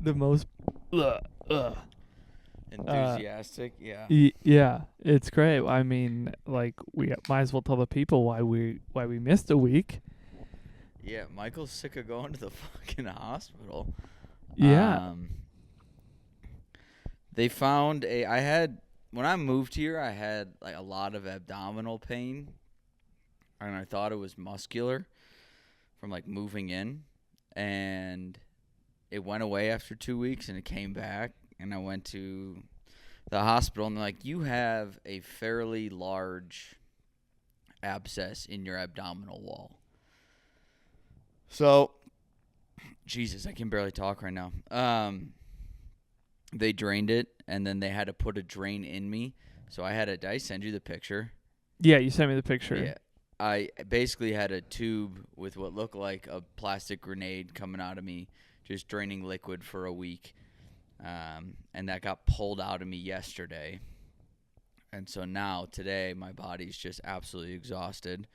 the most Enthusiastic, yeah. yeah, it's great. I mean, like we might as well tell the people why we missed a week. Yeah, Michael's sick of going to the fucking hospital. Yeah. They found when I moved here, I had like a lot of abdominal pain, and I thought it was muscular from like moving in, and it went away after 2 weeks, and it came back, and I went to the hospital, and they're like, you have a fairly large abscess in your abdominal wall. So, Jesus, I can barely talk right now. They drained it, and then they had to put a drain in me. So did I send you the picture? Yeah, you sent me the picture. Yeah. I basically had a tube with what looked like a plastic grenade coming out of me, just draining liquid for a week. And that got pulled out of me yesterday. And so now, today, my body's just absolutely exhausted.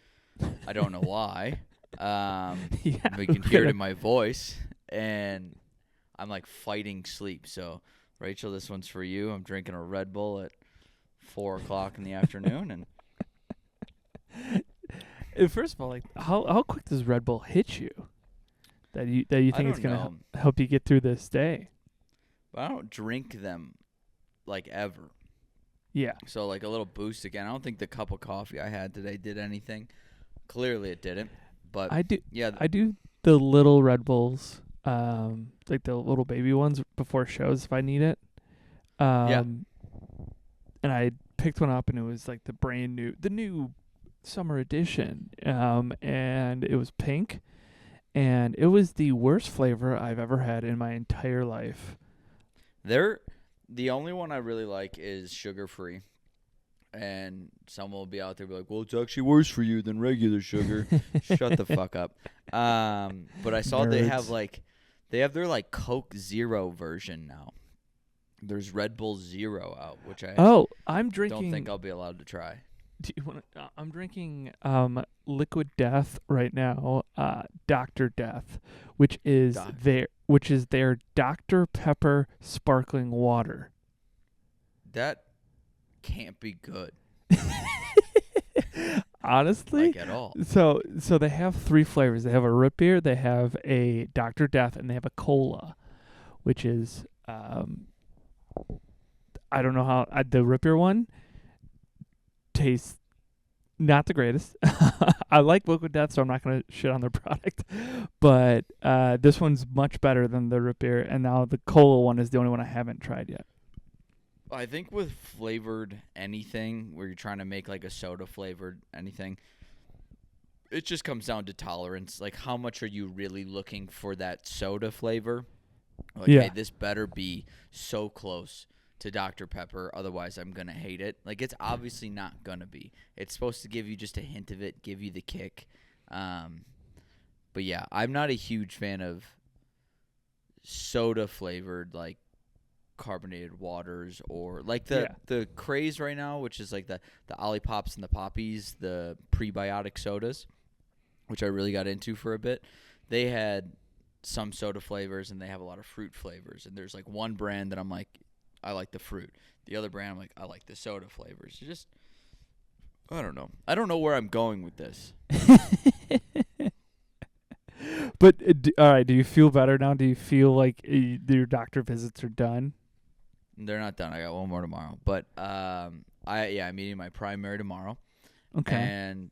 I don't know why. Yeah, you can hear it in my voice. And I'm like fighting sleep. So, Rachel, this one's for you. I'm drinking a Red Bull at 4 o'clock in the afternoon. And first of all, like how quick does Red Bull hit you? That you think it's gonna help you get through this day? But I don't drink them like ever. Yeah. So like a little boost again. I don't think the cup of coffee I had today did anything. Clearly it didn't. But I do. Yeah. I do the little Red Bulls, like the little baby ones before shows if I need it. Yeah. And I picked one up, and it was like the new summer edition. And it was pink, and it was the worst flavor I've ever had in my entire life. The only one I really like is sugar-free. And someone will be out there be like, well, it's actually worse for you than regular sugar. Shut the fuck up. But I saw Nerds. they have their like Coke Zero version now. There's Red Bull Zero out, which I I'm drinking. don't think I'll be allowed to try. Do you want to? I'm drinking Liquid Death right now. Dr. Death, which is their Dr. Pepper sparkling water. That can't be good. Honestly, like at all. So they have 3 flavors. They have a root beer, they have a Dr. Death, and they have a cola, which is I don't know how the root beer one tastes not the greatest. I like Liquid Death, so I'm not going to shit on their product. But this one's much better than the root beer, and now the cola one is the only one I haven't tried yet. I think with flavored anything, where you're trying to make like a soda flavored anything, it just comes down to tolerance. Like, how much are you really looking for that soda flavor? Like, hey, this better be so close to Dr. Pepper, otherwise I'm going to hate it. Like, it's obviously not going to be. It's supposed to give you just a hint of it, give you the kick. But yeah, I'm not a huge fan of soda flavored, like, carbonated waters, or like the craze right now, which is like the Ollipops and the Poppies, the prebiotic sodas, which I really got into for a bit. They had some soda flavors, and they have a lot of fruit flavors. And there's like one brand that I'm like, I like the fruit. The other brand, I'm like, I like the soda flavors. Just, I don't know. I don't know where I'm going with this. But all right, do you feel better now? Do you feel like your doctor visits are done? They're not done. I got one more tomorrow. But I'm meeting my primary tomorrow. Okay. And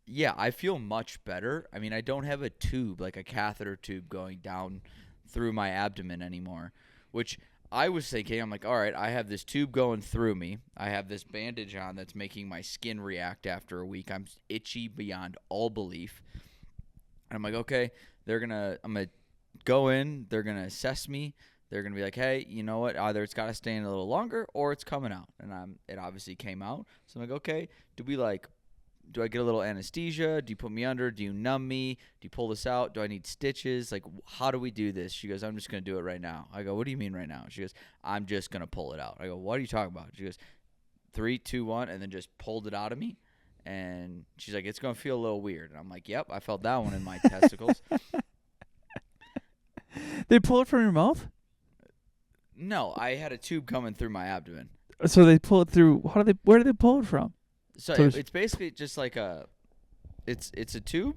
yeah, I feel much better. I mean, I don't have a tube, like a catheter tube going down through my abdomen anymore, which I was thinking, I'm like, all right, I have this tube going through me. I have this bandage on that's making my skin react after a week. I'm itchy beyond all belief. And I'm like, okay, I'm going to go in. They're going to assess me. They're going to be like, hey, you know what? Either it's got to stay in a little longer or it's coming out. And it obviously came out. So I'm like, okay, do I get a little anesthesia? Do you put me under? Do you numb me? Do you pull this out? Do I need stitches? Like, how do we do this? She goes, I'm just going to do it right now. I go, what do you mean right now? She goes, I'm just going to pull it out. I go, what are you talking about? She goes, 3, 2, 1, and then just pulled it out of me. And she's like, it's going to feel a little weird. And I'm like, yep, I felt that one in my testicles. They pull it from your mouth? No, I had a tube coming through my abdomen. So they pull it through. Where do they pull it from? So So it's basically just like it's a tube.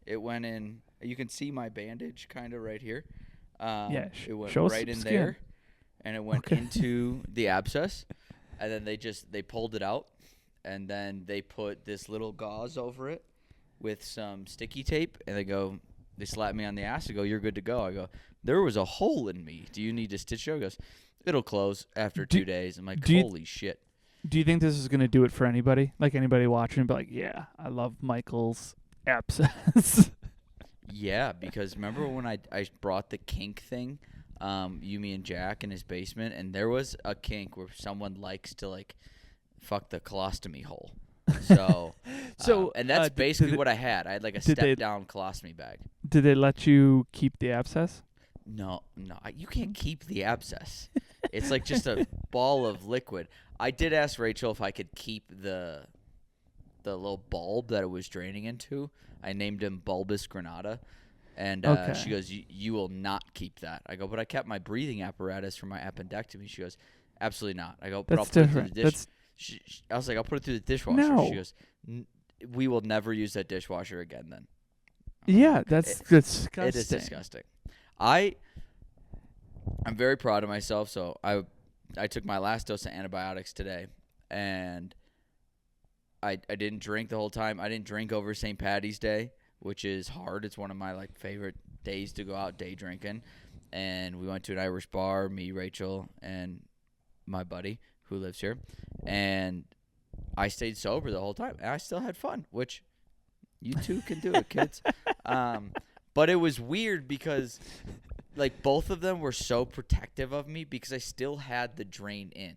It went in. You can see my bandage kind of right here. Yeah, it went show us right some in skin. there, and it went Okay. into the abscess, and then they pulled it out, and then they put this little gauze over it with some sticky tape, and they slap me on the ass and go, "You're good to go." I go, "There was a hole in me. Do you need to stitch it?" He goes, "It'll close after 2 days." I'm like, "Holy shit." Do you think this is going to do it for anybody? Like anybody watching, be like, yeah, I love Michael's abscess. Yeah, because remember when I brought the kink thing, you, me, and Jack in his basement, and there was a kink where someone likes to like fuck the colostomy hole. So, and that's basically what I had. I had like a step down colostomy bag. Did they let you keep the abscess? No, you can't keep the abscess. It's like just a ball of liquid. I did ask Rachel if I could keep the little bulb that it was draining into. I named him Bulbous Granada. And she goes, you will not keep that. I go, but I kept my breathing apparatus for my appendectomy. She goes, absolutely not. I go, but I'll put it through the dish. I was like, I'll put it through the dishwasher. No. She goes, we will never use that dishwasher again then. Yeah, that's disgusting. It is disgusting. I'm very proud of myself. So I took my last dose of antibiotics today, and I didn't drink the whole time. I didn't drink over St. Patty's Day, which is hard. It's one of my favorite days to go out day drinking. And we went to an Irish bar, me, Rachel, and my buddy who lives here. And I stayed sober the whole time. And I still had fun, which you too can do it, kids. But it was weird because both of them were so protective of me because I still had the drain in.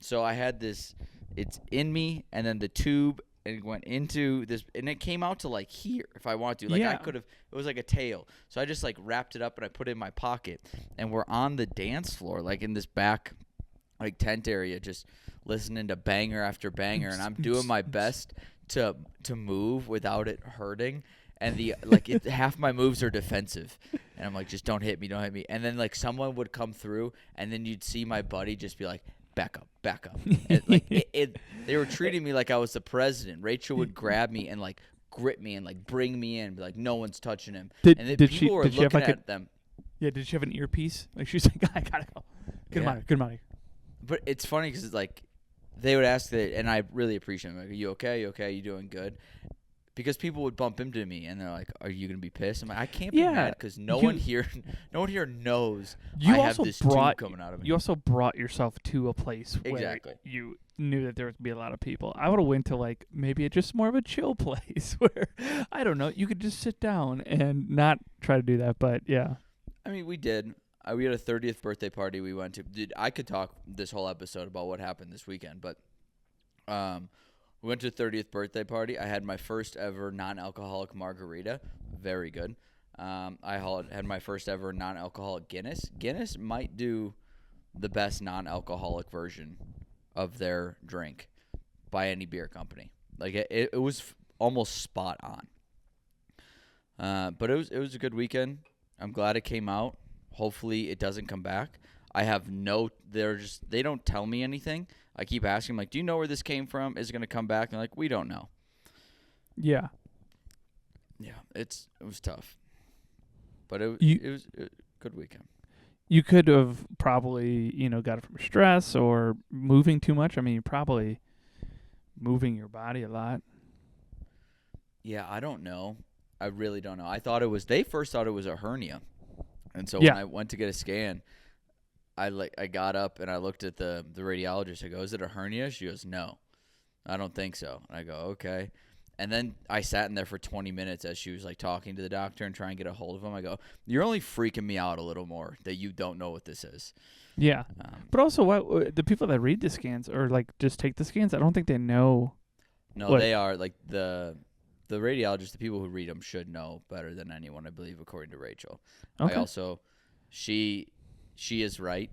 So I had this, it's in me, and then the tube, and it went into this, and it came out to here if I wanted to. I could have, it was like a tail. So I just wrapped it up and I put it in my pocket. And we're on the dance floor, in this back tent area, just listening to banger after banger. And I'm doing my best to move without it hurting. And half my moves are defensive. And I'm like, just don't hit me. And then someone would come through, and then you'd see my buddy just be like, back up. And, they were treating me like I was the president. Rachel would grab me and grip me and bring me in, and be like, no one's touching him. Did she have them. Yeah, did she have an earpiece? She's like, I gotta go. Get him out of here. But it's funny because they would ask that, and I really appreciate them. Like, are you okay? You doing good? Because people would bump into me, and they're like, "Are you gonna be pissed?" I'm like, "I can't be mad because no one here knows I have this tube coming out of me." You also brought yourself to a place where you knew that there would be a lot of people. I would have went to maybe just more of a chill place where I don't know, you could just sit down and not try to do that. But yeah, I mean, we did. We had a 30th birthday party we went to. Dude, I could talk this whole episode about what happened this weekend, but we went to a 30th birthday party. I had my first ever non-alcoholic margarita. Very good. I had my first ever non-alcoholic Guinness. Guinness might do the best non-alcoholic version of their drink by any beer company. It was almost spot on. But it was a good weekend. I'm glad it came out. Hopefully it doesn't come back. I have they don't tell me anything. I keep asking them, do you know where this came from? Is it going to come back? And they're like, we don't know. Yeah. Yeah, it was tough. But it was a good weekend. You could have probably, got it from stress or moving too much. I mean, you're probably moving your body a lot. Yeah, I don't know. I really don't know. They first thought it was a hernia. And so when I went to get a scan, I got up and I looked at the radiologist. I go, is it a hernia? She goes, no, I don't think so. And I go, okay. And then I sat in there for 20 minutes as she was talking to the doctor and trying to get a hold of him. I go, you're only freaking me out a little more that you don't know what this is. Yeah. But also the people that read the scans or just take the scans, I don't think they know. No, they are the radiologist, the people who read them should know better than anyone, I believe, according to Rachel. Okay. I also, she is right.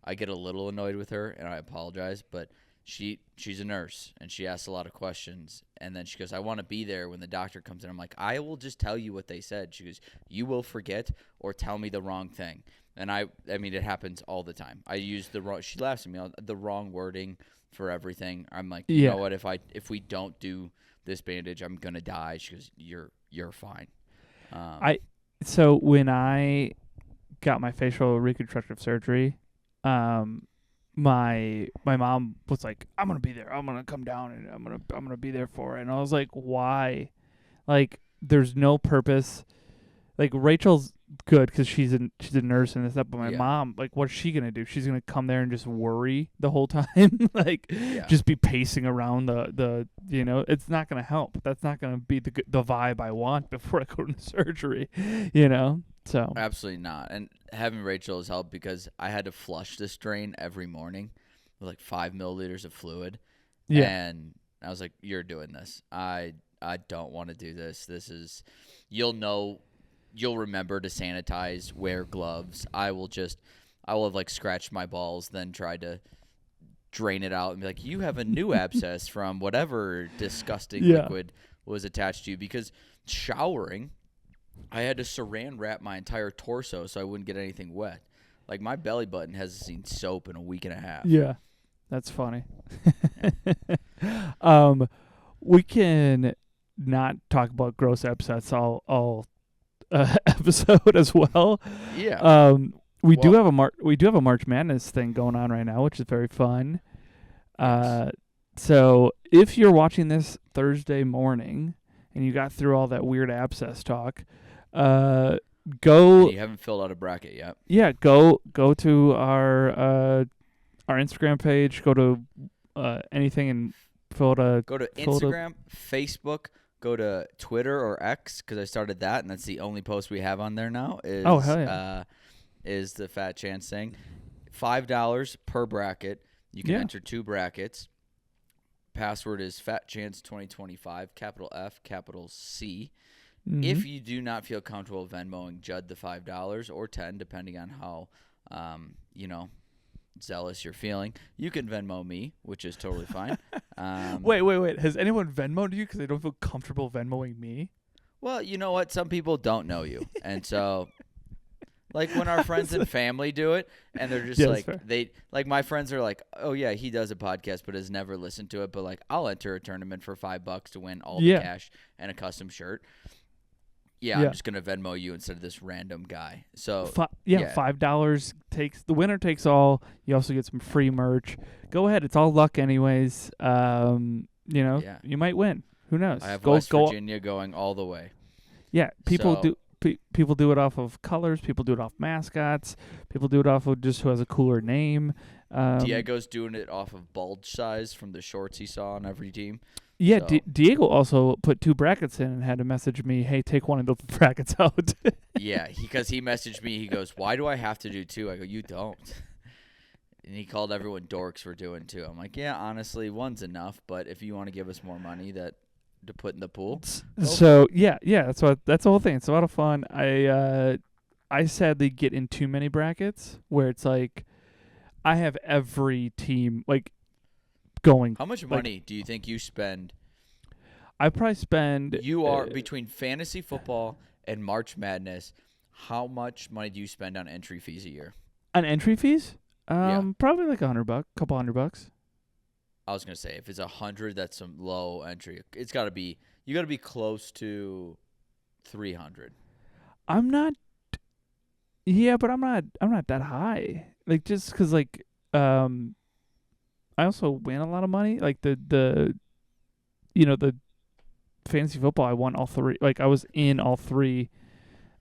I get a little annoyed with her, and I apologize, but she's a nurse, and she asks a lot of questions. And then she goes, I want to be there when the doctor comes in. I'm like, I will just tell you what they said. She goes, you will forget or tell me the wrong thing. And I mean, it happens all the time. I use the wrong – she laughs at me, the wrong wording for everything. I'm like, you know what, if we don't do this bandage, I'm going to die. She goes, you're fine. So when I got my facial reconstructive surgery, my mom was like, I'm gonna be there. I'm gonna come down and I'm gonna be there for it. And I was like, why? Like, there's no purpose. Like, Rachel's good because she's a nurse and stuff. But my mom, like, what's she gonna do? She's gonna come there and just worry the whole time, like, just be pacing around the it's not gonna help. That's not gonna be the vibe I want before I go to surgery, So absolutely not. And having Rachel has helped because I had to flush this drain every morning with like 5 milliliters of fluid. Yeah. And I was like, you're doing this. I don't want to do this. This is, you'll remember to sanitize, wear gloves. I will have like scratched my balls, then tried to drain it out and be like, you have a new abscess from whatever disgusting liquid was attached to you. Because showering, I had to saran wrap my entire torso so I wouldn't get anything wet. Like, my belly button hasn't seen soap in a week and a half. Yeah, that's funny. We can not talk about gross abscess all episode as well. Yeah. We do have a March Madness thing going on right now, which is very fun. Yes. So if you're watching this Thursday morning and you got through all that weird abscess talk, go. You haven't filled out a bracket yet. Yeah, go to our Instagram page. Go to anything and go to Instagram, Facebook, go to Twitter or X, because I started that, and that's the only post we have on there now. Hell yeah. Is the Fat Chance thing. $5 per bracket. You can enter 2 brackets. Password is Fat Chance 2025, capital F, capital C. Mm-hmm. If you do not feel comfortable Venmoing Judd the $5 or $10, depending on how zealous you're feeling, you can Venmo me, which is totally fine. Wait. Has anyone Venmoed you because they don't feel comfortable Venmoing me? Well, you know what? Some people don't know you, and so. Like, when our friends and family do it, and they're just my friends are like, oh yeah, he does a podcast, but has never listened to it. But like, I'll enter a tournament for $5 to win all the cash and a custom shirt. Yeah, I'm just gonna Venmo you instead of this random guy. So $5 the winner takes all. You also get some free merch. Go ahead, it's all luck anyways. You might win. Who knows? I have West Virginia going all the way. Yeah, people do it off of colors. People do it off mascots. People do it off of just who has a cooler name. Diego's doing it off of bulge size from the shorts he saw on every team. Yeah, so. Diego also put 2 brackets in and had to message me, hey, take one of the brackets out. Yeah, because he messaged me. He goes, why do I have to do 2? I go, you don't. And he called everyone dorks for doing 2. I'm like, yeah, honestly, 1's enough. But if you want to give us more money to put in the pool. So that's the whole thing. It's a lot of fun. I sadly get in too many brackets where it's like I have every team like going. How much money do you think you spend? I probably spend. You are between fantasy football and March Madness. How much money do you spend on entry fees a year? On entry fees? Probably like $100, couple $100. I was gonna say if it's 100, that's some low entry. It's got to be you got to be close to 300. I'm not. Yeah, but I'm not that high. Like just because I also win a lot of money. Like the fantasy football, I won all 3. Like I was in all 3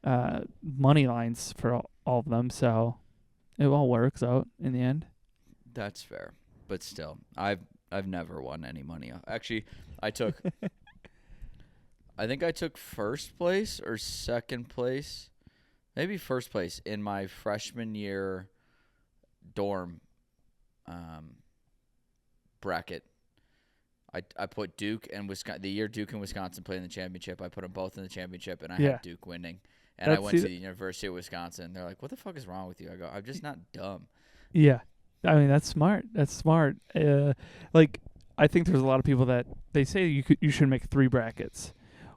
money lines for all of them, so it all works out in the end. That's fair. But still, I've never won any money. Actually, I think I took first place or second place, maybe first place in my freshman year dorm bracket. I put Duke and Wisconsin. The year Duke and Wisconsin played in the championship, I put them both in the championship, and I had Duke winning. And I went to the University of Wisconsin. They're like, "What the fuck is wrong with you?" I go, "I'm just not dumb." Yeah. I mean, that's smart. That's smart. Like, I think there's a lot of people that they say you should make 3 brackets.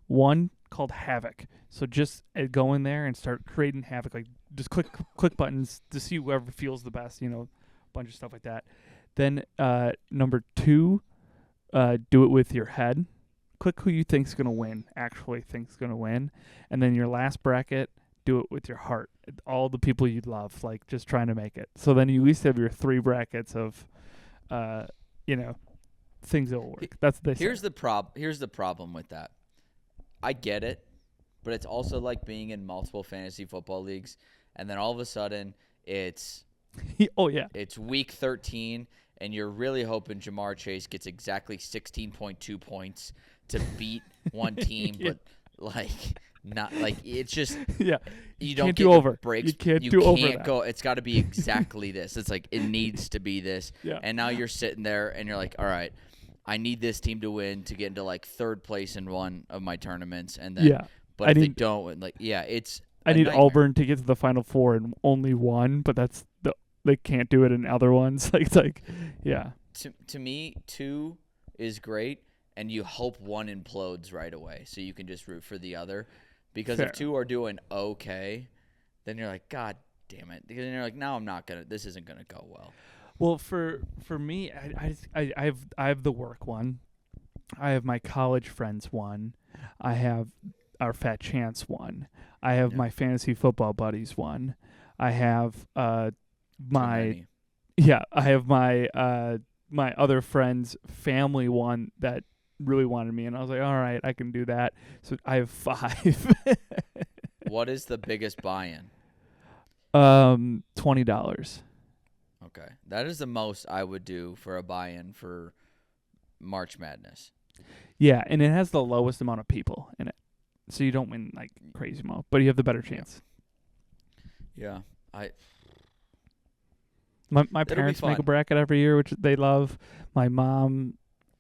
One called Havoc. So just go in there and start creating havoc. Like, just click buttons to see whoever feels the best. A bunch of stuff like that. Then number 2, do it with your head. Click who you think's gonna win. Actually, think's gonna win, and then your last bracket, do it with your heart. All the people you love, like just trying to make it. So then you at least have your 3 brackets of, things that will work. That's the Here's the problem with that. I get it, but it's also like being in multiple fantasy football leagues, and then all of a sudden it's oh yeah, it's week 13, and you're really hoping Jamar Chase gets exactly 16.2 points to beat one team, Yeah. but not it's just yeah. you don't can't get do the over. breaks. You can't you do can't over that. go. It's got to be exactly this. It's like it needs to be this. Yeah. And now you're sitting there and you're like, all right, I need this team to win to get into like 3rd place in one of my tournaments, and then Yeah. but if they don't win, it's I a need nightmare. Auburn to get to the Final Four and only one, but they can't do it in other ones. Yeah. To me, 2 is great, and you hope one implodes right away, so you can just root for the other. Because Fair. if 2 are doing okay, then you're like, God damn it. Then you're like, now this isn't gonna go well. Well, for me, I have the work one. I have my college friends one. I have our Fat Chance one. I have Yeah. my fantasy football buddies one. I have Too many. I have my other friend's family one that really wanted me, and I was like, all right, I can do that. So I have 5. What is the biggest buy-in? $20. Okay. That is the most I would do for a buy-in for March Madness. Yeah, and it has the lowest amount of people in it, so you don't win like crazy amount, but you have the better chance. Yeah. My parents make a bracket every year, which they love. My mom,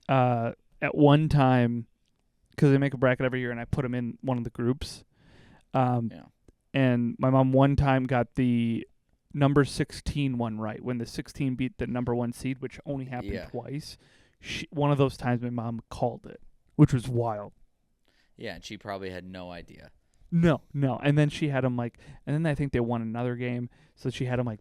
at one time, because they make a bracket every year, and I put them in one of the groups. And my mom one time got the number 16 one right when the 16 beat the number 1 seed, which only happened twice. One of those times my mom called it, which was wild. Yeah, and she probably had no idea. No. And then she had them and then I think they won another game, so she had them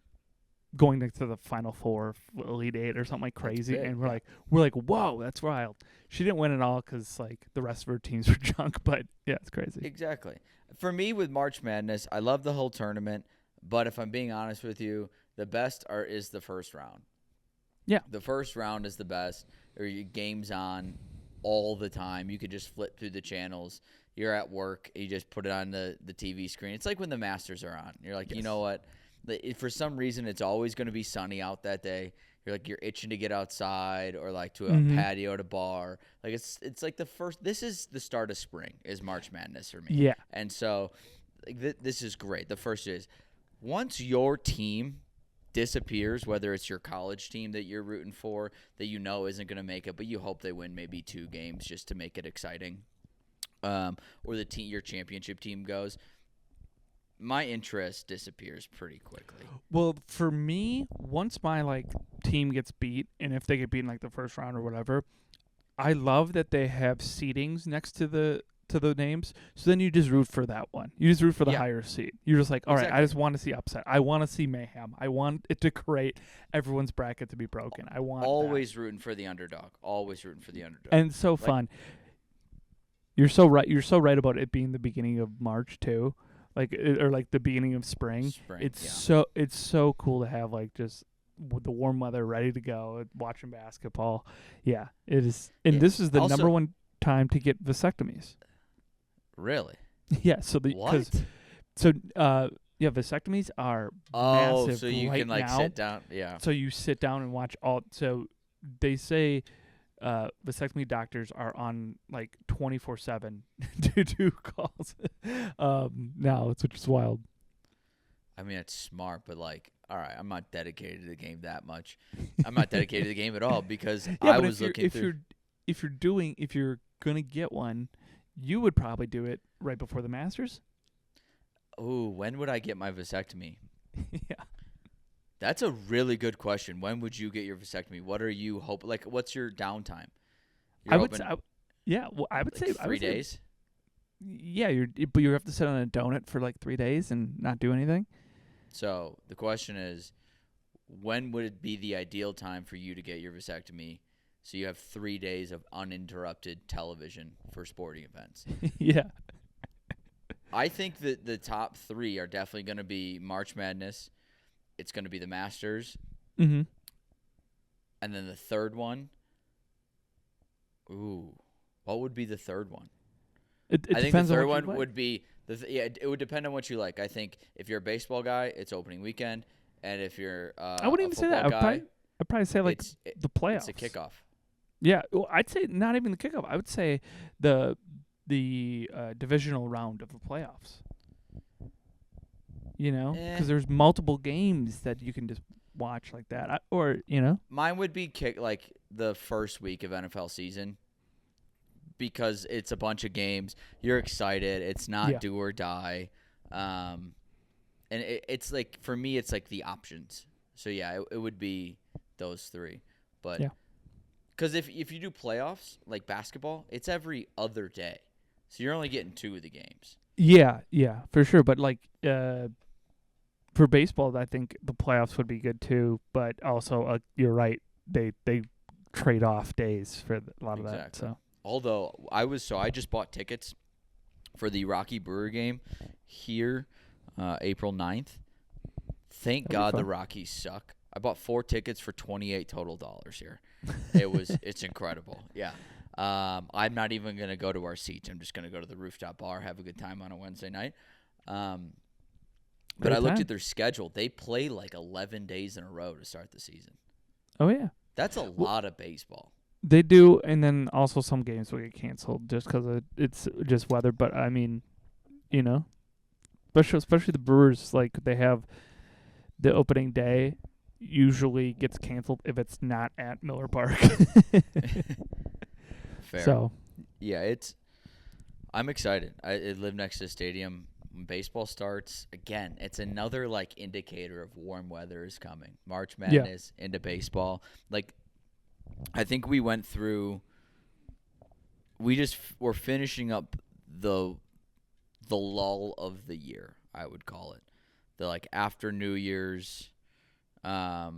going to the Final Four, Elite 8 or something like crazy, and we're like, whoa, that's wild. She didn't win it all because the rest of her teams were junk, but yeah, it's crazy. Exactly. For me with March Madness, I love the whole tournament, but if I'm being honest with you, the best is the first round. Yeah. The first round is the best. Or your game's on all the time. You could just flip through the channels. You're at work. You just put it on the TV screen. It's like when the Masters are on. You're like, You know what? For some reason, it's always going to be sunny out that day. You're itching to get outside or to a patio at a bar. It's like this is the start of spring is March Madness for me. Yeah. And so this is great. The first is once your team disappears, whether it's your college team that you're rooting for that isn't going to make it, but you hope they win maybe 2 games just to make it exciting, or your championship team goes, my interest disappears pretty quickly. Well, for me, once my team gets beat, and if they get beat in the first round or whatever, I love that they have seedings next to the names. So then you just root for that one. You just root for the higher seed. You're just all right, I just want to see upset. I want to see mayhem. I want it to create everyone's bracket to be broken. I want always rooting for the underdog. Always rooting for the underdog. And it's so fun. You're so right. You're so right about it being the beginning of March too. Or the beginning of spring. It's so cool to have just the warm weather ready to go, watching basketball. Yeah, it is. And this is the number 1 time to get vasectomies. Really? Yeah. So vasectomies are massive. So you right can now. sit down. Yeah. So you sit down and watch all. So they say vasectomy doctors are on 24/7 to do calls now, which is wild. I mean, it's smart, but all right, I'm not dedicated to the game that much. I'm not dedicated to the game at all because I was looking through. If you're gonna get one, you would probably do it right before the Masters. Ooh, when would I get my vasectomy? Yeah. That's a really good question. When would you get your vasectomy? What are you hoping? Like, what's your downtime? You're I would say, hoping yeah. Well, I would like say 3 days. yeah. But you have to sit on a donut for like 3 days and not do anything. So the question is, when would it be the ideal time for you to get your vasectomy? So you have 3 days of uninterrupted television for sporting events. Yeah. I think that the top three are definitely going to be March Madness. It's going to be the Masters. Mm-hmm. And then the third one. Ooh. What would be the third one? It I think the depends on third what you one like. would be it would depend on what you like. I think if you're a baseball guy, it's opening weekend, and if you're I wouldn't a even say that. football guy, I'd probably say like it's the playoffs. it's a kickoff. Yeah, well, I'd say not even the kickoff. I would say the divisional round of the playoffs. You know, because there's multiple games that you can just watch like that, or you know. Mine would be like the first week of NFL season because it's a bunch of games. You're excited. It's not do or die. And it's like, for me, it's like the options. So, yeah, it would be those three. But because if you do playoffs, like basketball, it's every other day. So you're only getting 2 of the games. Yeah, for sure. But like for baseball, I think the playoffs would be good too. But also, you're right. They trade off days for a lot of that. So although I just bought tickets for the Rocky Brewer game here, April 9th. Thank God the Rockies suck. I bought 4 tickets for $28 total here. It's incredible. Yeah. I'm not even going to go to our seats. I'm just going to go to the rooftop bar, have a good time on a Wednesday night. But I looked at their schedule. They play like 11 days in a row to start the season. Oh, yeah. That's a lot of baseball. They do, and then also some games will get canceled just because it's just weather. But, I mean, you know, especially the Brewers, like they have the opening day usually gets canceled if it's not at Miller Park. Fair. So, yeah, I'm excited. I live next to the stadium. When baseball starts, again, it's another like indicator of warm weather is coming. March Madness into baseball. Like, I think we went through. We're finishing up the lull of the year, I would call it. The like after New Year's, up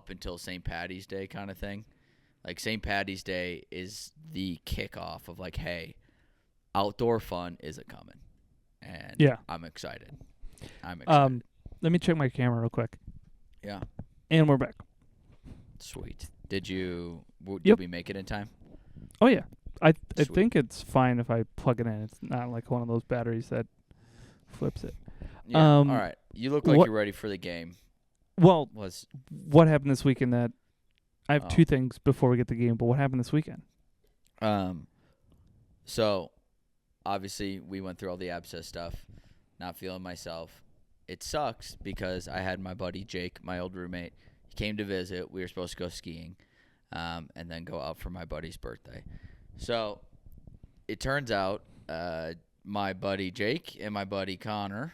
until St. Patty's Day kind of thing. Like St. Patty's Day is the kickoff of like, hey, outdoor fun is a coming, and I'm excited. Let me check my camera real quick. Yeah, and we're back. Sweet. Did we make it in time? Oh yeah, I think it's fine if I plug it in. It's not like one of those batteries that flips it. Yeah. All right. You look like you're ready for the game. Well, what happened this weekend? That I have 2 things before we get the game. But what happened this weekend? So obviously we went through all the Abscess stuff. Not feeling myself. It sucks because I had my buddy Jake, my old roommate. He came to visit. We were supposed to go skiing, and then go out for my buddy's birthday. So it turns out my buddy Jake and my buddy Connor,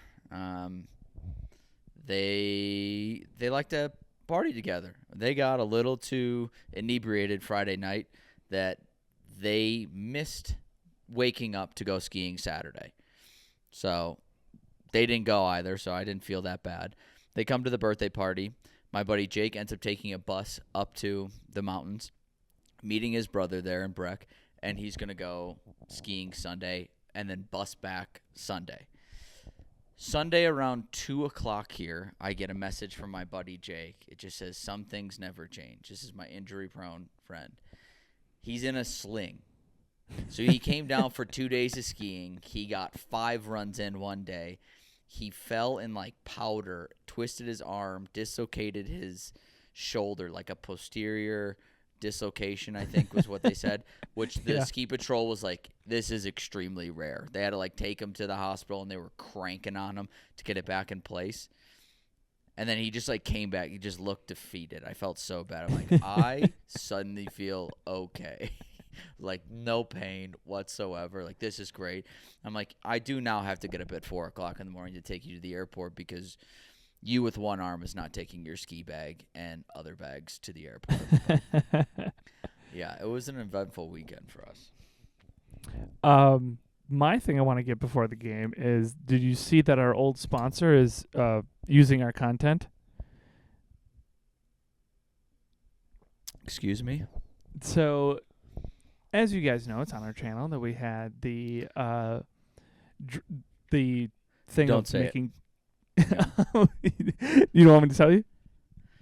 they like to party together. They got a little too inebriated Friday night that they missed waking up to go skiing Saturday. So they didn't go either, so I didn't feel that bad. They come to the birthday party. My buddy Jake ends up taking a bus up to the mountains, meeting his brother there in Breck, and he's going to go skiing Sunday and then bus back Sunday. Sunday around 2 o'clock here, I get a message from my buddy Jake. It just says, some things never change. This is my injury-prone friend. He's in a sling. So he came down for 2 days of skiing. He got 5 runs in one day. He fell in like powder, twisted his arm, dislocated his shoulder, like a posterior dislocation, I think was what they said, which the ski patrol was like, this is extremely rare. They had to like take him to the hospital, and they were cranking on him to get it back in place. And then he just like came back. He just looked defeated. I felt so bad. I'm like, I suddenly feel okay. Like no pain whatsoever. Like this is great. I'm like, I do now have to get up at 4 o'clock in the morning to take you to the airport because You with one arm is not taking your ski bag and other bags to the airport. Yeah, it was an eventful weekend for us. My thing I want to get before the game is, did you see that our old sponsor is using our content? Excuse me? So, as you guys know, it's on our channel that we had the the thing Don't of say it. making. You don't want me to tell you?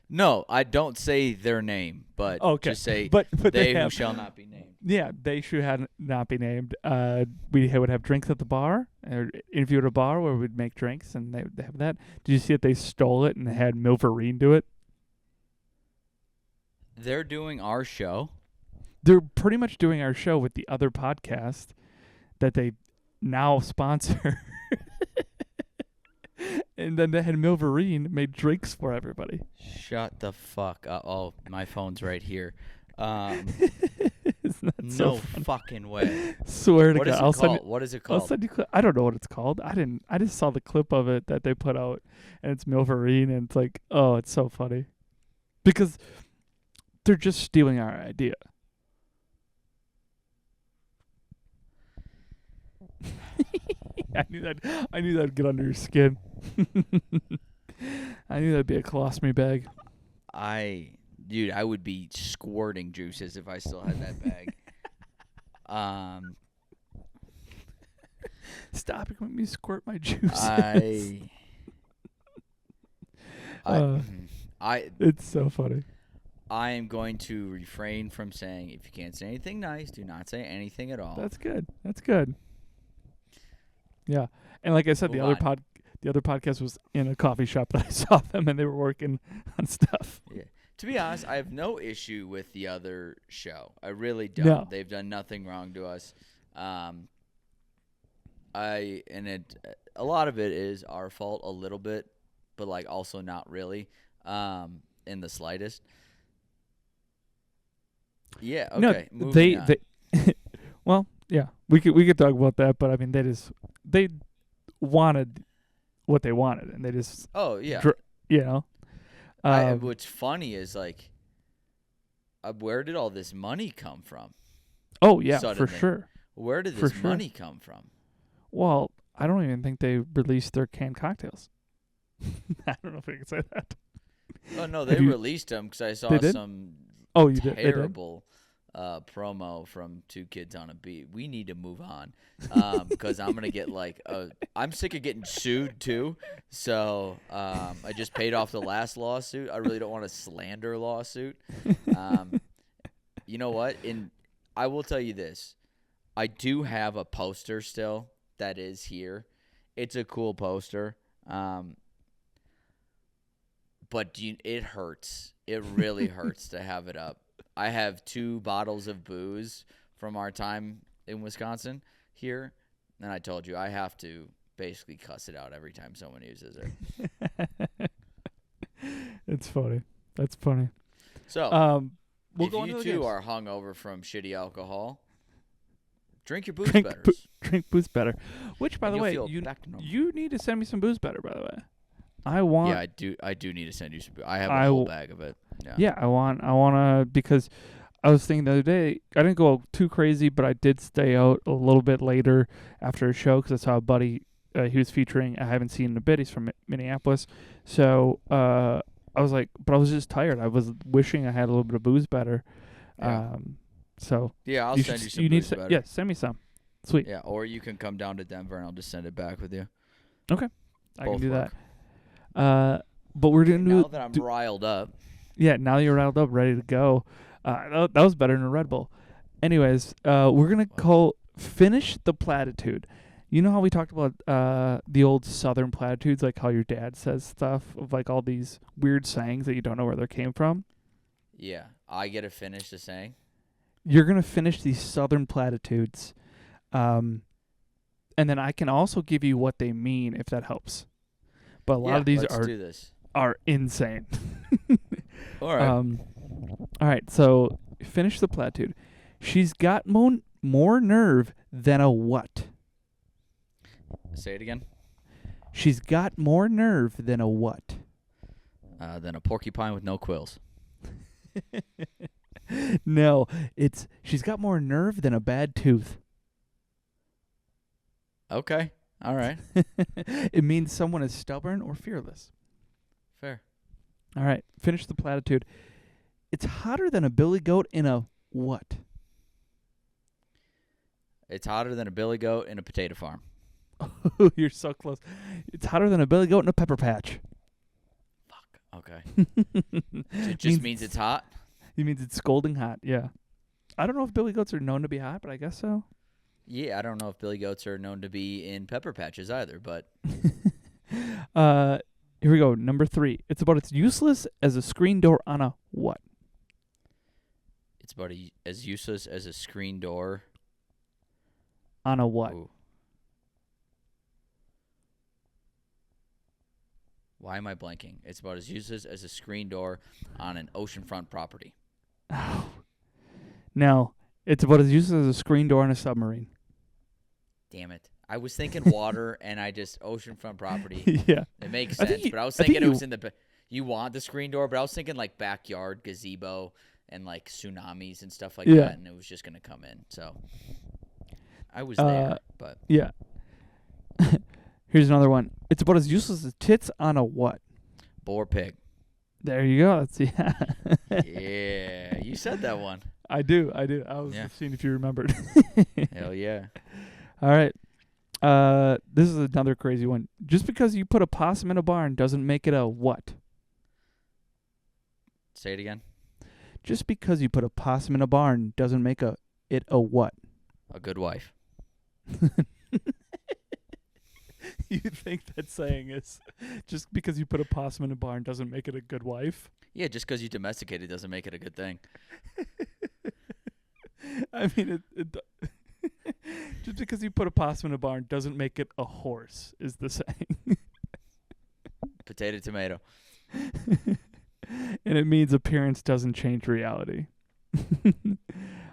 No, I don't say their name, but Okay. just say But they who have, shall not be named. yeah, they should not be named. We would have drinks at the bar, or interview at a bar where we'd make drinks, and they would have that. Did you see that they stole it and had Milverine do it? They're doing our show. They're pretty much doing our show with the other podcast that they now sponsor. And then they had Milverine made drinks for everybody. Shut the fuck up. Oh, my phone's right here. Isn't that so No funny? fucking way. Swear to What is God, it I'll send called? What is it I'll called? send you. I don't know what it's called. I just saw the clip of it that they put out, and it's Milverine, and it's like, oh, it's so funny, because they're just stealing our idea. I knew that'd get under your skin. I knew that'd be a colostomy bag. Dude, I would be squirting juices if I still had that bag. Stop it! Let me squirt my juices. It's so funny. I am going to refrain from saying, if you can't say anything nice, do not say anything at all. That's good. That's good. Yeah, and like I said, the other podcast was in a coffee shop that I saw them, and they were working on stuff. Yeah. To be honest, I have no issue with the other show. I really don't. No. They've done nothing wrong to us. A lot of it is our fault a little bit, but like also not really, in the slightest. Yeah. Okay. No, moving on. they well, yeah, we could talk about that, but I mean, they wanted what they wanted, and they just Oh yeah. you know. What's funny is like, where did all this money come from? Oh yeah, Suddenly. for sure. Where did For this sure. money come from? Well, I don't even think they released their canned cocktails. I don't know if I can say that. Oh no, they released them because I saw They did? some Oh, you did? They did? terrible promo from Two Kids on a Beat. We need to move on because I'm gonna get I'm sick of getting sued too. So I just paid off the last lawsuit. I really don't want a slander lawsuit. You know what? I will tell you this. I do have a poster still that is here. It's a cool poster. But it hurts. It really hurts to have it up. I have 2 bottles of booze from our time in Wisconsin here. And I told you I have to basically cuss it out every time someone uses it. It's funny. That's funny. So, we'll if go on to you the two games. are hungover from shitty alcohol, drink your booze drink better. drink booze better. Which, by And the you'll way, feel back to normal. you need to send me some booze better. By the way, I want. Yeah, I do need to send you some booze. I have a whole bag of it. Yeah, I want to, because I was thinking the other day, I didn't go too crazy, but I did stay out a little bit later after a show because I saw a buddy he was featuring. I haven't seen in a bit. He's from Minneapolis. So I was like, but I was just tired. I was wishing I had a little bit of booze better. Yeah. So Yeah, I'll send you some need booze to, better. yeah, send me some. Sweet. Yeah, or you can come down to Denver and I'll just send it back with you. Okay. I can Both do work. that. But we're going to Now that I'm riled up. Yeah, now you're riled up, ready to go. That was better than a Red Bull. Anyways, we're going to finish the platitude. You know how we talked about the old Southern platitudes, like how your dad says stuff, of like all these weird sayings that you don't know where they came from? Yeah, I get to finish the saying. You're going to finish these Southern platitudes. And then I can also give you what they mean, if that helps. But a lot of these let's do this. are insane. All right. All right, so finish the platitude. She's got more nerve than a what? Say it again. She's got more nerve than a what? Than a porcupine with no quills. No, it's she's got more nerve than a bad tooth. Okay. All right. It means someone is stubborn or fearless. Fair. All right, finish the platitude. It's hotter than a billy goat in a what? It's hotter than a billy goat in a potato farm. You're so close. It's hotter than a billy goat in a pepper patch. Fuck. Okay. It just means it's hot? It means it's scolding hot, yeah. I don't know if billy goats are known to be hot, but I guess so. Yeah, I don't know if billy goats are known to be in pepper patches either, but... Here we go, number 3. It's about as useless as a screen door on a what? It's about as useless as a screen door. On a what? Ooh. Why am I blanking? It's about as useless as a screen door on an oceanfront property. Oh. No, it's about as useless as a screen door on a submarine. Damn it. I was thinking water and I just oceanfront property. Yeah. It makes I sense, think but I was think thinking it was in the you want the screen door, but I was thinking like backyard gazebo and like tsunamis and stuff like that, and it was just going to come in. So I was there, but yeah. Here's another one. It's about as useless as tits on a what? boar pig. There you go. That's yeah. Yeah, you said that one. I do. I was just seeing if you remembered. Hell yeah. All right. This is another crazy one. Just because you put a possum in a barn doesn't make it a what? Say it again. Just because you put a possum in a barn doesn't make it a what? A good wife. You think that saying is just because you put a possum in a barn doesn't make it a good wife? Yeah, just because you domesticate it doesn't make it a good thing. I mean, just because you put a possum in a barn doesn't make it a horse, is the saying. Potato, tomato. And it means appearance doesn't change reality.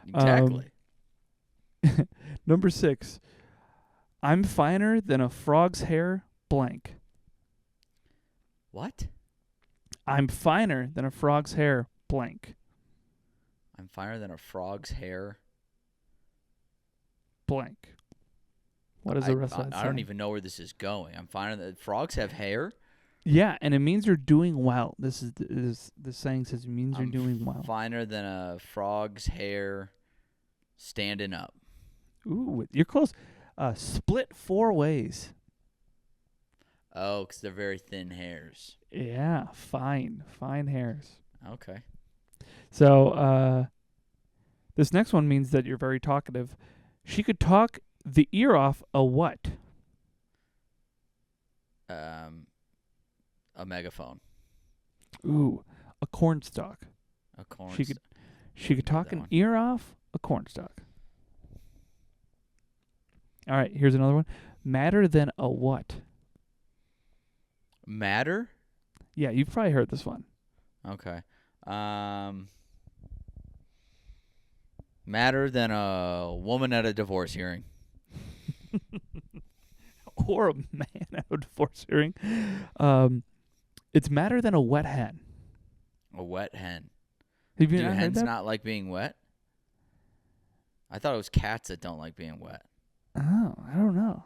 Exactly. Number 6. I'm finer than a frog's hair blank. What? I'm finer than a frog's hair blank. I'm finer than a frog's hair. Blank. What is the rest of that I don't even know where this is going. I'm finer than... Frogs have hair? Yeah, and it means you're doing well. This saying says it means you're doing well. Finer than a frog's hair standing up. Ooh, you're close. Split 4 ways. Oh, because they're very thin hairs. Yeah, fine hairs. Okay. So this next one means that you're very talkative. She could talk the ear off a what? A megaphone. Ooh, a cornstalk. A corn. She could talk an ear off a cornstalk. All right, here's another one. Madder than a what? Matter? Yeah, you've probably heard this one. Okay. Madder than a woman at a divorce hearing. Or a man at a divorce hearing. It's madder than a wet hen. A wet hen. Have you Do not heard hens that? not like being wet? I thought it was cats that don't like being wet. Oh, I don't know.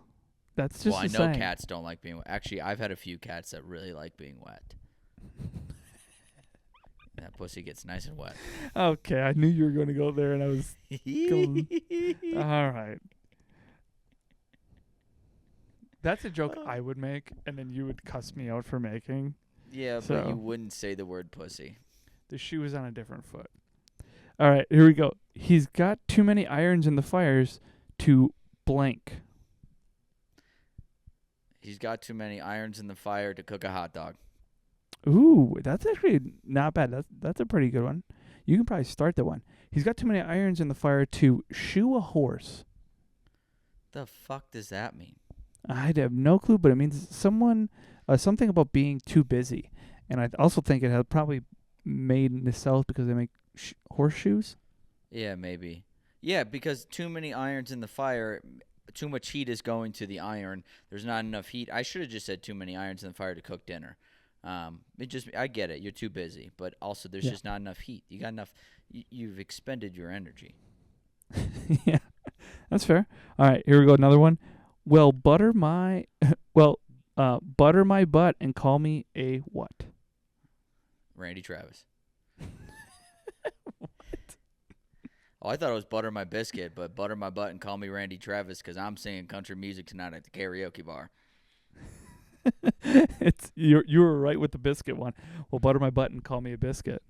That's just I know saying. cats don't like being wet. Actually, I've had a few cats that really like being wet. That pussy gets nice and wet. Okay, I knew you were going to go there, and I was going. All right. That's a joke I would make, and then you would cuss me out for making. Yeah, but you wouldn't say the word pussy. The shoe is on a different foot. All right, here we go. He's got too many irons in the fires to blank. He's got too many irons in the fire to cook a hot dog. Ooh, that's actually not bad. That's a pretty good one. You can probably start that one. He's got too many irons in the fire to shoe a horse. The fuck does that mean? I have no clue, but it means something about being too busy. And I also think it has probably made in the South because they make horseshoes. Yeah, maybe. Yeah, because too many irons in the fire, too much heat is going to the iron. There's not enough heat. I should have just said too many irons in the fire to cook dinner. I get it. You're too busy, but also there's just not enough heat. You got enough. You've expended your energy. Yeah, that's fair. All right, here we go. Another one. Well, butter my butter my butt and call me a what? Randy Travis. Oh, I thought it was butter my biscuit, but butter my butt and call me Randy Travis because I'm singing country music tonight at the karaoke bar. You were right with the biscuit one. Well, butter my butt and call me a biscuit.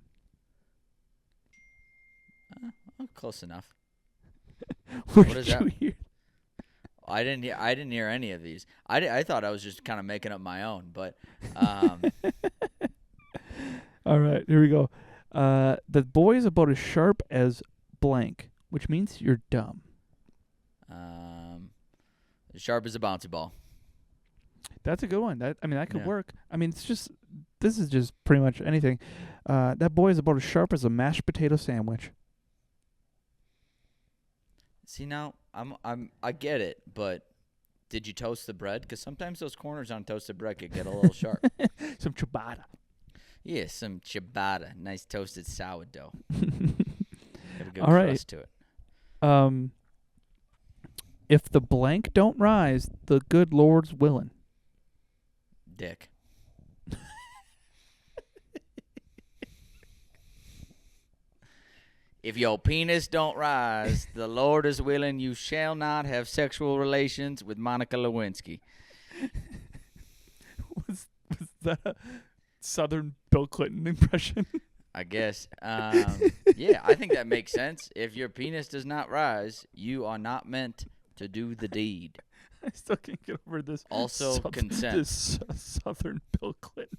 Close enough. What is did that? you hear? I didn't hear any of these. I thought I was just kind of making up my own, but All right, here we go. The boy is about as sharp as blank, which means you're dumb. as sharp as a bouncy ball. That's a good one. That could work. This is just pretty much anything. That boy is about as sharp as a mashed potato sandwich. See, now I get it, but did you toast the bread? Because sometimes those corners on toasted bread could get a little sharp. Some ciabatta. Yeah, some ciabatta, nice toasted sourdough. Got a good All right. crust to it. If the blank don't rise, the good Lord's willin'. Dick. If your penis don't rise, the Lord is willing you shall not have sexual relations with Monica Lewinsky. Was that a Southern Bill Clinton impression? I guess. Yeah, I think that makes sense. If your penis does not rise, you are not meant to do the deed. I still can't get over this. Also, consent. This Southern Bill Clinton.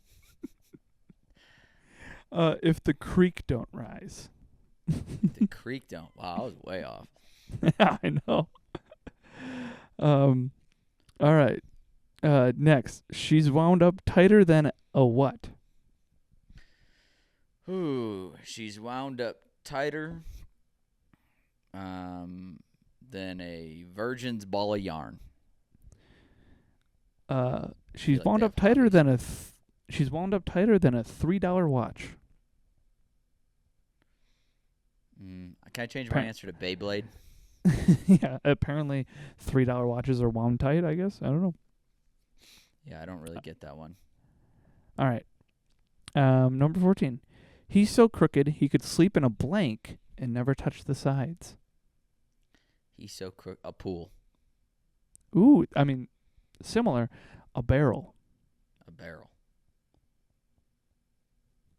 If the creek don't rise. The creek don't. Wow, I was way off. Yeah, I know. All right. Next, she's wound up tighter than a what? Ooh, she's wound up tighter than a virgin's ball of yarn. She's wound up tighter than a $3 watch. Can I change my answer to Beyblade? Yeah, apparently $3 watches are wound tight, I guess. I don't know. Yeah, I don't really get that one. All right. Number 14. He's so crooked he could sleep in a blank and never touch the sides. He's so crooked. A pool. Ooh, similar. A barrel. A barrel.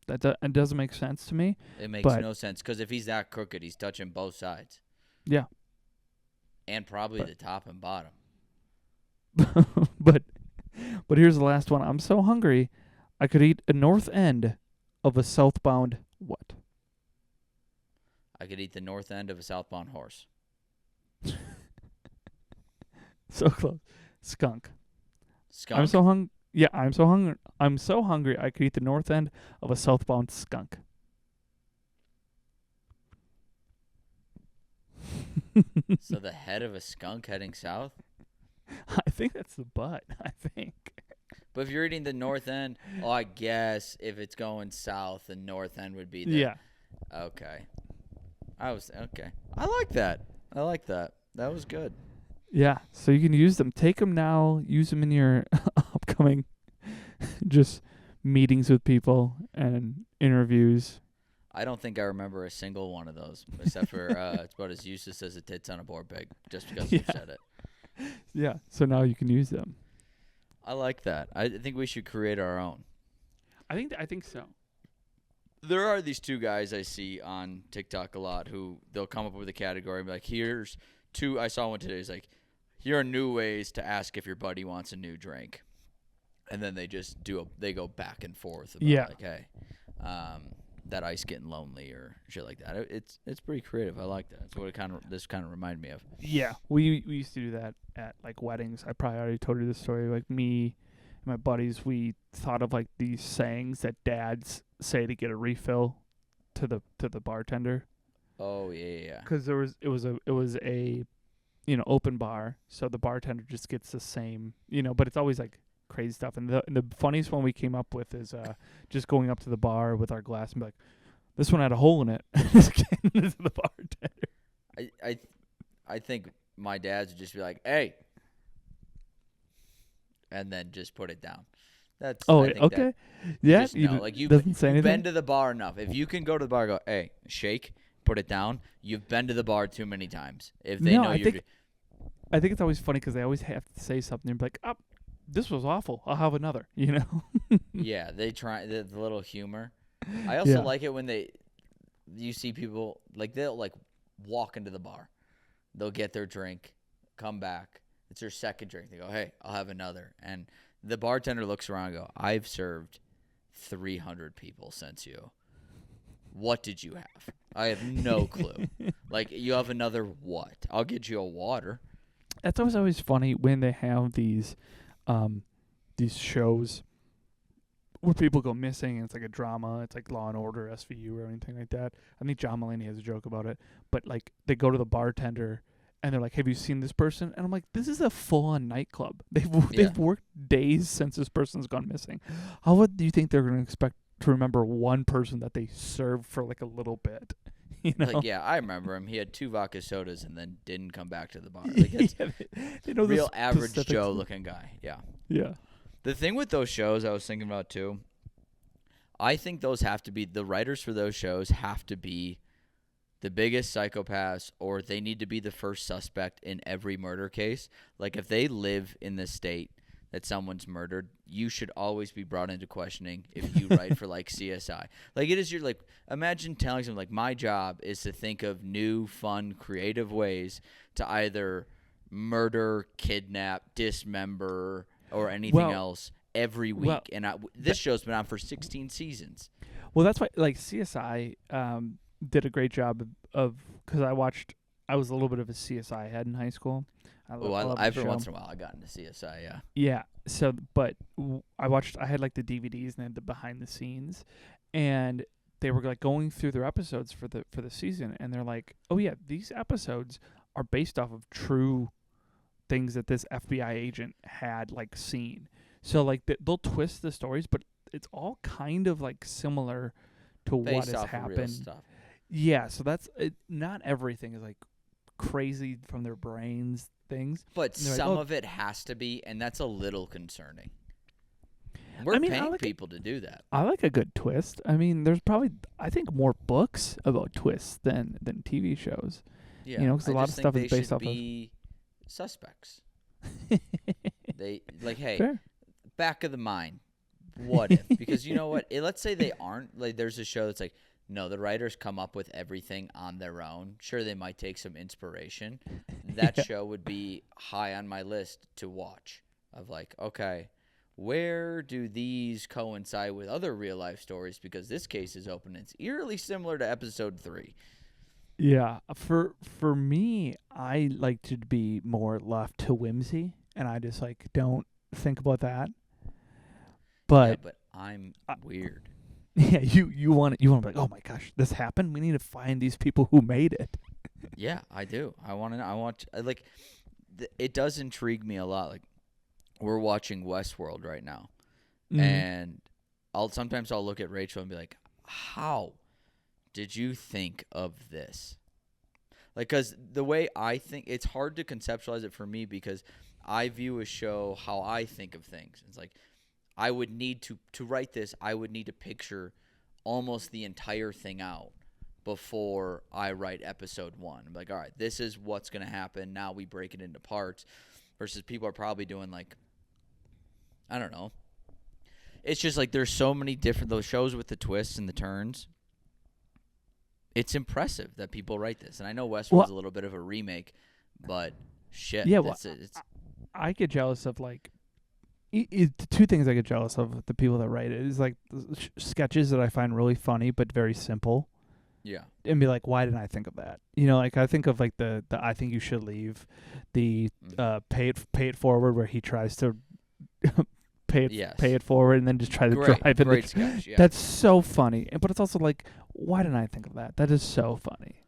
It doesn't make sense to me. It makes no sense because if he's that crooked, he's touching both sides. Yeah. And probably the top and bottom. But here's the last one. I'm so hungry, I could eat a north end of a southbound what? I could eat the north end of a southbound horse. So close. Skunk. Skunk. I'm so hungry. Yeah, I'm so hungry. I could eat the north end of a southbound skunk. So the head of a skunk heading south? I think that's the butt. I think. But if you're eating the north end, I guess if it's going south, the north end would be the. Yeah. Okay. Okay. I like that. That was good. Yeah. So you can use them. Take them now. Use them in your upcoming just meetings with people and interviews. I don't think I remember a single one of those, except for it's about as useless as a tits on a board peg, just because you said it. Yeah. So now you can use them. I like that. I think we should create our own. I think so. There are these two guys I see on TikTok a lot who they'll come up with a category and be like, here's two. I saw one today. It's like, here are new ways to ask if your buddy wants a new drink. And then they just they go back and forth about like, hey, that ice getting lonely or shit like that. It's pretty creative. I like that. It's what this kind of reminded me of. Yeah, we used to do that at like weddings. I probably already told you this story. Like me and my buddies, we thought of like these sayings that dads say to get a refill to the bartender. Oh yeah. Because it was a open bar, so the bartender just gets the same, but it's always like crazy stuff. And the funniest one we came up with is just going up to the bar with our glass and be like, this one had a hole in it. Just getting into the bartender. I think my dads would just be like, "Hey," and then just put it down. That's I think okay. that Yeah, just know, like you've doesn't say been anything. to the bar enough. If you can go to the bar, and go, "Hey, shake," put it down. You've been to the bar too many times. If they No, know you're, I think it's always funny because they always have to say something and be like, "Oh, this was awful. I'll have another." You know? yeah, they try the little humor. I also Yeah. like it when you see people like they'll like walk into the bar, they'll get their drink, come back. It's their second drink. They go, "Hey, I'll have another," and the bartender looks around and go, "I've served 300 people since you. What did you have? I have no clue. Like, you have another what? I'll get you a water." That's always funny when they have these shows where people go missing and it's like a drama. It's like Law and Order, SVU, or anything like that. I think John Mulaney has a joke about it. But like they go to the bartender and they're like, "Have you seen this person?" And I'm like, "This is a full-on nightclub. They've worked days since this person's gone missing. How would do you think they're going to expect to remember one person that they served for like a little bit?" You know? Like, yeah, I remember him. He had 2 vodka sodas and then didn't come back to the bar. Like, it's they know real the average specifics. Joe looking guy. Yeah. Yeah. The thing with those shows I was thinking about too, I think those have to be, the writers for those shows have to be the biggest psychopaths, or they need to be the first suspect in every murder case. Like, if they live in the state that someone's murdered, you should always be brought into questioning if you write for, like, CSI. Like, it is your, like, imagine telling someone, like, my job is to think of new, fun, creative ways to either murder, kidnap, dismember, or anything else every week. And this show's been on for 16 seasons. Well, that's why, like, CSI did a great job of because I was a little bit of a CSI head in high school. Every once in a while I got into CSI, yeah. Yeah. So, but I had like the DVDs and they had the behind the scenes, and they were like going through their episodes for the season, and they're like, "Oh yeah, these episodes are based off of true things that this FBI agent had like seen." So like they'll twist the stories, but it's all kind of like similar to Based what has off of real happened. stuff. Yeah, so that's it. Not everything is like crazy from their brains things. But like, some of it has to be, and that's a little concerning. We're paying people to do that. I like a good twist. I mean, there's probably, I think, more books about twists than TV shows. Yeah, You know, because a I lot of just stuff think is they based should off be suspects. They like, hey, Fair. back of the mind. What if? Because you know what? Let's say they aren't. Like, there's a show that's like, no, the writers come up with everything on their own. Sure, they might take some inspiration. That show would be high on my list to watch. Of like, okay, where do these coincide with other real life stories? Because this case is open. It's eerily similar to episode 3. Yeah, for me, I like to be more left to whimsy, and I just like don't think about that. But Yeah, but I'm weird. yeah, you want to be like, "Oh my gosh, this happened. We need to find these people who made it." Yeah, I do. I want to. I want like. It does intrigue me a lot. Like, we're watching Westworld right now, and sometimes I'll look at Rachel and be like, "How did you think of this?" Like, because the way I think, it's hard to conceptualize it for me because I view a show how I think of things. It's like, I would need to write this, I would need to picture almost the entire thing out before I write episode 1. I'm like, all right, this is what's going to happen. Now we break it into parts. Versus people are probably doing like, I don't know. It's just like there's so many different, those shows with the twists and the turns. It's impressive that people write this. And I know Westworld's a little bit of a remake, but shit. Yeah, I get jealous of like, two things I get jealous of with the people that write it is like sketches that I find really funny but very simple. Yeah. And be like, why didn't I think of that? You know, like I think of like the I think you should leave, the pay it forward where he tries to pay it forward and then just try to drive it. Great sketch, yeah. That's so funny. But it's also like, why didn't I think of that? That is so funny.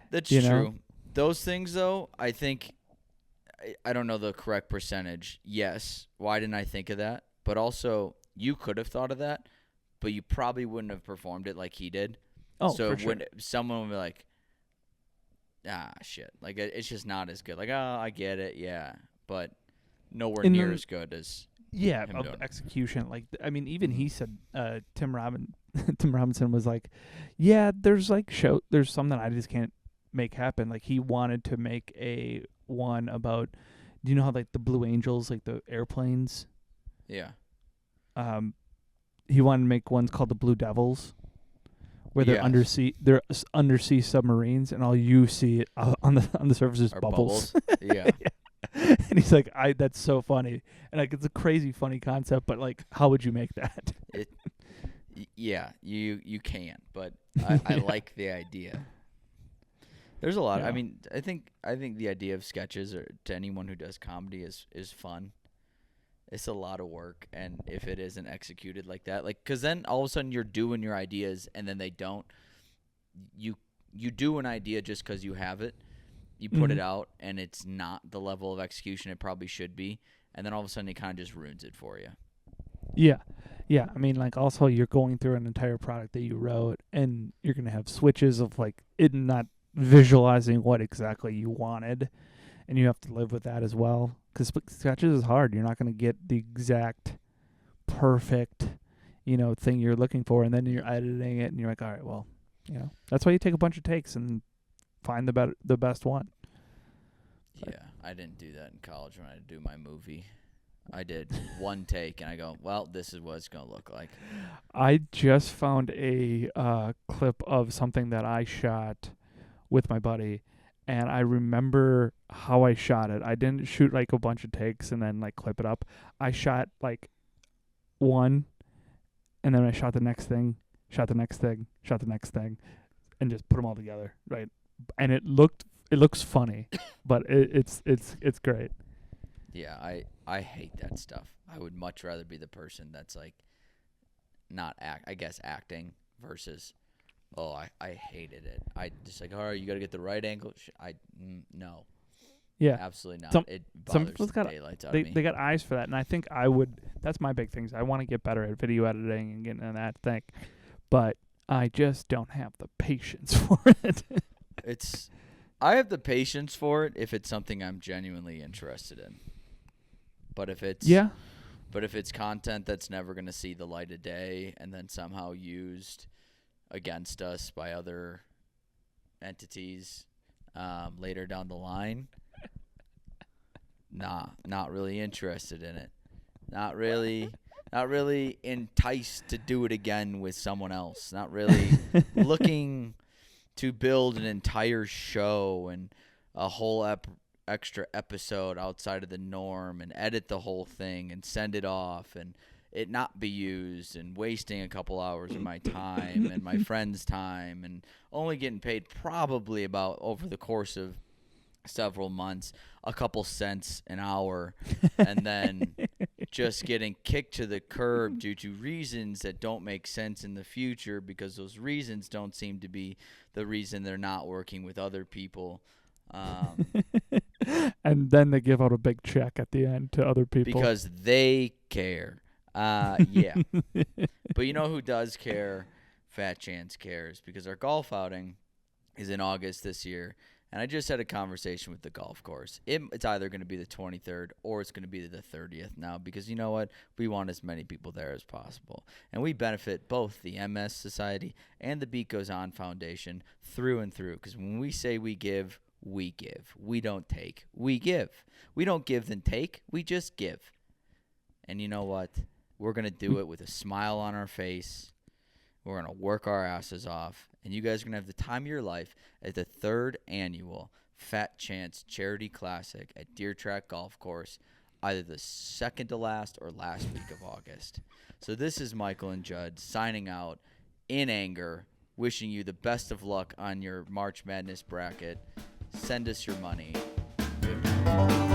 That's true. Those things though, I think I don't know the correct percentage. Yes. Why didn't I think of that? But also, you could have thought of that, but you probably wouldn't have performed it like he did. Oh, so for sure. when someone would be like, shit. Like, it's just not as good. Like, oh, I get it. Yeah. But nowhere In near the- as good as Yeah, him of doing it. execution. Like, I mean, even he said, Tim Robinson was like, yeah, there's some that I just can't make happen. Like, he wanted to make a one about, do you know how, like, the Blue Angels, like the airplanes, Yeah. he wanted to make ones called the Blue Devils, where they're Yes. undersea submarines, and all you see on the surface is Or bubbles. Yeah. And he's like, that's so funny, and like it's a crazy funny concept, but like, how would you make that? Yeah, you can, but I like the idea. There's a lot. Yeah. I mean, I think the idea of sketches, or to anyone who does comedy, is fun. It's a lot of work, and if it isn't executed like that, like, because then all of a sudden you're doing your ideas, and then they don't. You do an idea just because you have it. You put it out, and it's not the level of execution it probably should be, and then all of a sudden it kind of just ruins it for you. Yeah. I mean, like, also you're going through an entire product that you wrote, and you're gonna have switches of like it not visualizing what exactly you wanted, and you have to live with that as well. Because sketches is hard. You're not gonna get the exact perfect, thing you're looking for, and then you're editing it, and you're like, all right, well, that's why you take a bunch of takes and find the best one. Yeah, I didn't do that in college when I do my movie. I did one take, and I go, well, this is what it's going to look like. I just found a clip of something that I shot with my buddy, and I remember how I shot it. I didn't shoot like a bunch of takes and then like clip it up. I shot like one, and then I shot the next thing, shot the next thing, shot the next thing, and just put them all together, right? And it looks funny, but it's great. Yeah, I hate that stuff. I would much rather be the person that's like not acting versus I hated it. I just like, all right, you got to get the right angle. No. Yeah, Absolutely not. Some It some bothers people's the got daylights out they of me. they got eyes for that, and I think that's my big thing. I want to get better at video editing and getting in that thing, but I just don't have the patience for it. I have the patience for it if it's something I'm genuinely interested in. But if it's content that's never going to see the light of day and then somehow used against us by other entities later down the line, not really interested in it. Not really enticed to do it again with someone else. Not really looking to build an entire show and a whole extra episode outside of the norm and edit the whole thing and send it off and it not be used and wasting a couple hours of my time and my friend's time and only getting paid probably about over the course of several months a couple cents an hour and then just getting kicked to the curb due to reasons that don't make sense in the future because those reasons don't seem to be the reason they're not working with other people. And then they give out a big check at the end to other people Because they care. Yeah. But you know who does care? Fat Chance cares because our golf outing is in August this year. And I just had a conversation with the golf course. It's either going to be the 23rd or it's going to be the 30th now because you know what? We want as many people there as possible. And we benefit both the MS Society and the Beat Goes On Foundation through and through because when we say we give, we give. We don't take. We give. We don't give then take. We just give. And you know what? We're going to do it with a smile on our face. We're going to work our asses off. And you guys are going to have the time of your life at the 3rd annual Fat Chance Charity Classic at Deer Track Golf Course, either the second to last or last week of August. So this is Michael and Judd signing out in anger, wishing you the best of luck on your March Madness bracket. Send us your money. Good night.